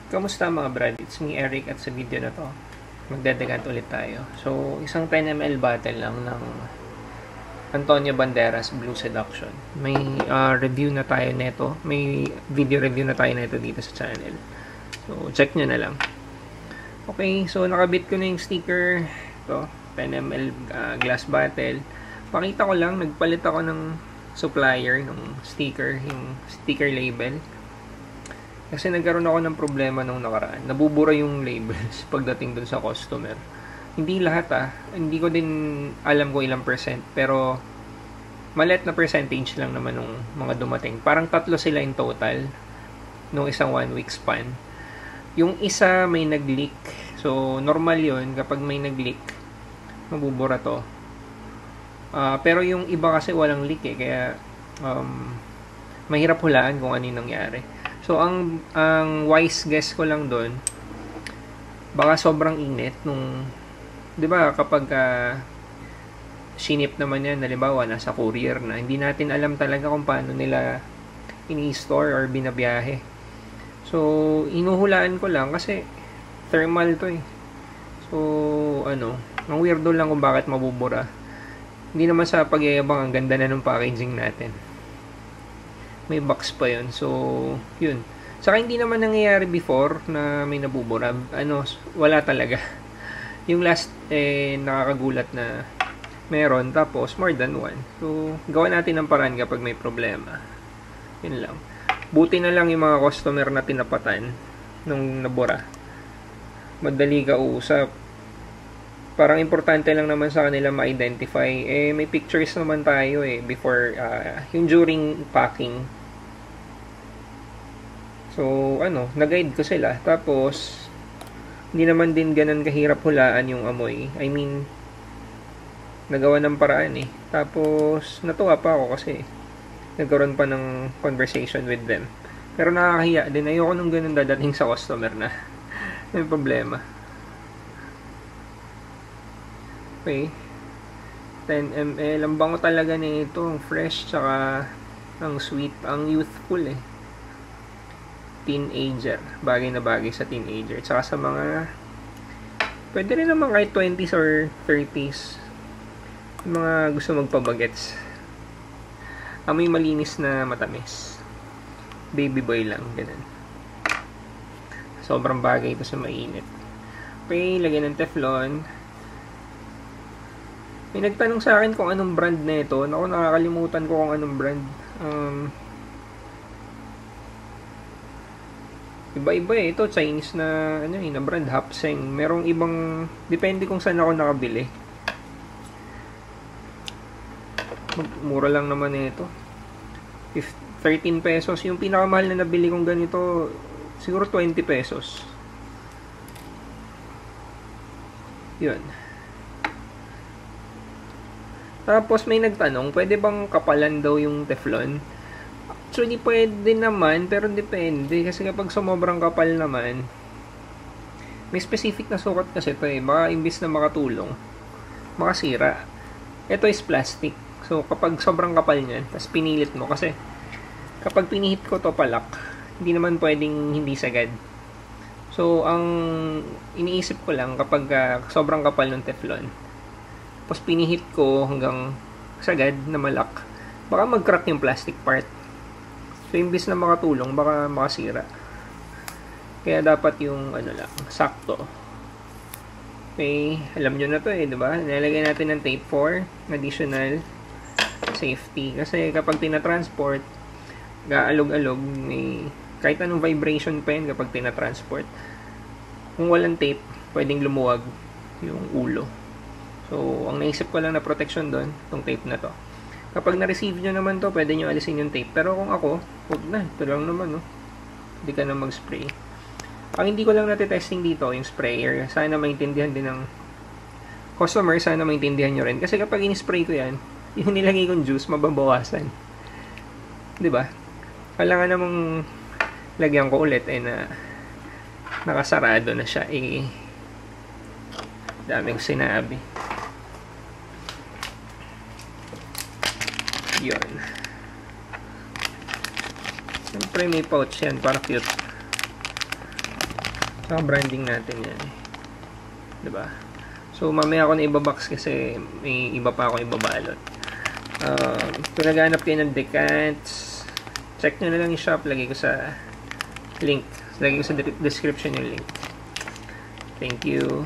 Kamusta mga brad? It's me Eric at sa video na to magdadagat ulit tayo. So, isang 10 ml bottle lang ng Antonio Banderas Blue Seduction. May review na tayo neto. May video review na tayo neto dito sa channel. So, check nyo na lang. Okay, so nakabit ko na yung sticker. Ito, 10 ml glass bottle. Pakita ko lang, nagpalit ako ng supplier ng sticker, yung sticker label. Kasi nagkaroon ako ng problema nung nakaraan. Nabubura yung labels pagdating dun sa customer. Hindi lahat Hindi ko din alam kung ilang percent. Pero maliit na percentage lang naman nung mga dumating. Parang 3 sila in total nung isang 1 week span. Yung isa may nag-leak. So normal yun kapag may nag-leak. Mabubura to. Pero yung iba kasi walang leak Kaya mahirap hulaan kung ano yung nangyari. So, ang wise guess ko lang doon, baka sobrang init nung, di ba, kapag shinip naman yan, halimbawa, nasa courier na, hindi natin alam talaga kung paano nila ini-store or binabiyahe. So, inuhulaan ko lang kasi thermal to So, ang weirdo lang kung bakit mabubura. Hindi naman sa pagyayabang, ang ganda na ng packaging natin. May box pa yun. So, yun. Saka hindi naman nangyayari before na may nabubura. Wala talaga. Yung last, nakakagulat na meron. Tapos, more than one. So, gawa natin ng paraan kapag may problema. Yun lang. Buti na lang yung mga customer na tinapatan nung nabura. Madali ka usap. Parang importante lang naman sa kanila ma-identify. May pictures naman tayo before, yung during packing. So, nag-guide ko sila. Tapos, hindi naman din ganun kahirap hulaan yung amoy. I mean, nagawa ng paraan Tapos, natuwa pa ako kasi nagkaroon pa ng conversation with them. Pero nakakahiya din. Ayoko nung ganun dadating sa customer na may problema. Okay. 10 ml. Ang bango talaga nito. Ang fresh, tsaka ang sweet. Ang youthful Teenager. Bagay na bagay sa teenager. Tsaka sa mga pwede rin naman kahit 20s or 30s. Yung mga gusto magpabagets. Amoy malinis na matamis. Baby boy lang. Ganun. Sobrang bagay ito sa mainit. Okay. Lagyan ng Teflon. May nagtanong sa akin kung anong brand na ito. Naku, nakakalimutan ko kung anong brand. Iba-iba Ito, Chinese na, na brand, Hapseng. Merong ibang, depende kung saan ako nakabili. Mura lang naman ito. 13 pesos. Yung pinakamahal na nabili kong ganito, siguro 20 pesos. Yun. Tapos may nagtanong, pwede bang kapalan daw yung Teflon? Actually, pwede naman, pero depende. Kasi kapag sumobrang kapal naman, may specific na sukat kasi ito Baka imbis na makatulong, makasira. Ito is plastic. So, kapag sobrang kapal niyan, tapos pinilit mo, kasi kapag pinihit ko to palak, hindi naman pwedeng hindi sagad. So, ang iniisip ko lang, kapag sobrang kapal ng Teflon, tapos pinihit ko hanggang sagad na malak, baka mag-crack yung plastic part. So, imbis na makatulong, baka makasira. Kaya dapat yung, lang, sakto. Okay, alam nyo na to diba? Nilagay natin ng tape for additional safety. Kasi kapag tinatransport, gaalog-alog, may kahit anong vibration pa yun kapag tinatransport. Kung walang tape, pwedeng lumuwag yung ulo. So, ang naisip ko lang na protection doon, itong tape na to. Kapag na-receive nyo naman to, pwede nyo alisin yung tape. Pero kung ako, huwag na. Ito lang naman, Hindi ka na mag-spray. Ang hindi ko lang natitesting dito, yung sprayer. Sana maintindihan din ng customer. Sana maintindihan nyo rin. Kasi kapag in-spray ko yan, yung nilagay kong juice, mababawasan. Diba? Kailangan namang lagyan ko ulit na nakasarado na siya. Dami ko sinabi. Yun. Siyempre may pouch yan para cute. Saka branding natin yan eh. Diba? So, mamaya ako na ibabox kasi may iba pa ako ibabalot. Kung naghanap kayo ng decants, check nyo na lang yung shop. Lagay ko sa link. Lagay ko sa description yung link. Thank you.